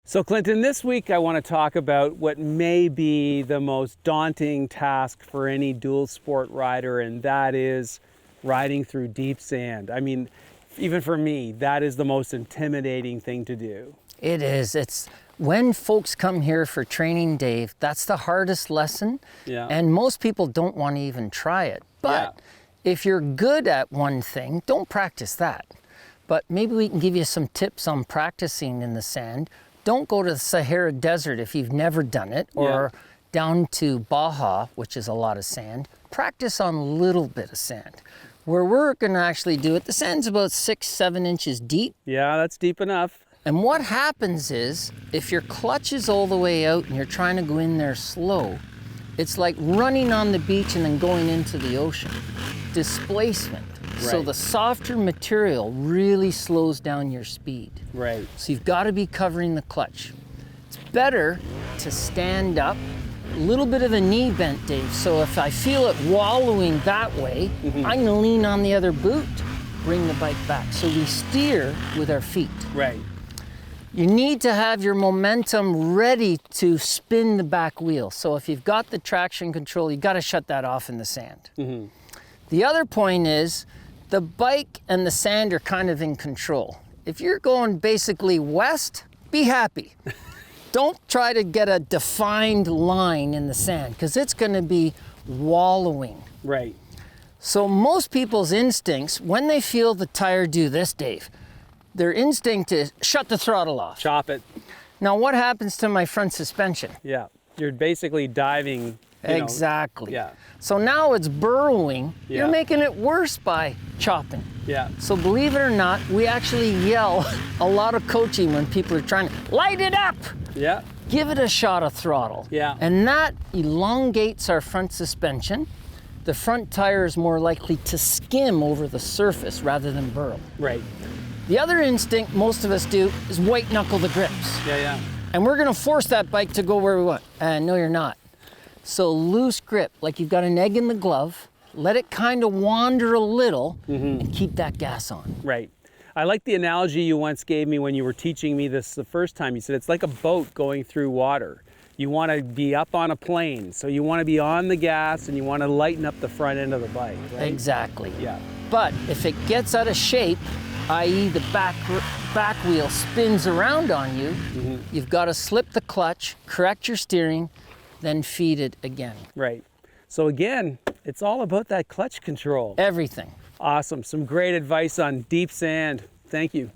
So Clinton, this week I want to talk about what may be the most daunting task for any dual sport rider, and that is riding through deep sand. I mean, even for me, that is the most intimidating thing to do. It is. It's when folks come here for training, Dave, that's the hardest lesson. Yeah. And most people don't want to even try it. But if you're good at one thing, don't practice that. But maybe we can give you some tips on practicing in the sand. Don't go to the Sahara Desert if you've never done it, or down to Baja, which is a lot of sand. Practice on a little bit of sand. Where we're going to actually do it, the sand's about 6-7 inches deep. Yeah, that's deep enough. And what happens is, if your clutch is all the way out and you're trying to go in there slow, it's like running on the beach and then going into the ocean. Displacement. So the softer material really slows down your speed. Right. So you've got to be covering the clutch. It's better to stand up, a little bit of a knee bent, Dave. So if I feel it wallowing that way, I'm going to lean on the other boot, bring the bike back. So we steer with our feet. Right. You need to have your momentum ready to spin the back wheel. So if you've got the traction control, you've got to shut that off in the sand. The other point is, the bike and the sand are kind of in control. If you're going basically west, be happy. Don't try to get a defined line in the sand, because it's going to be wallowing. Right. So most people's instincts, when they feel the tire do this, Dave, their instinct is shut the throttle off. Chop it. Now what happens to my front suspension? Yeah. You're basically diving. Exactly. Yeah. So now it's burrowing. Yeah. You're making it worse by chopping. Yeah. So believe it or not, we actually yell a lot of coaching when people are trying to light it up. Yeah. Give it a shot of throttle. Yeah. And that elongates our front suspension. The front tire is more likely to skim over the surface rather than burrow. Right. The other instinct most of us do is white knuckle the grips. Yeah. And we're gonna force that bike to go where we want. And no, you're not. So loose grip, like you've got an egg in the glove, let it kind of wander a little and keep that gas on. Right. I like the analogy you once gave me when you were teaching me this the first time. You said it's like a boat going through water. You want to be up on a plane, so you want to be on the gas and you want to lighten up the front end of the bike, right? Exactly. Yeah. But if it gets out of shape, i.e. the back wheel spins around on you, you've got to slip the clutch, correct your steering, then feed it again. Right. So again, it's all about that clutch control. Everything. Awesome. Some great advice on deep sand. Thank you.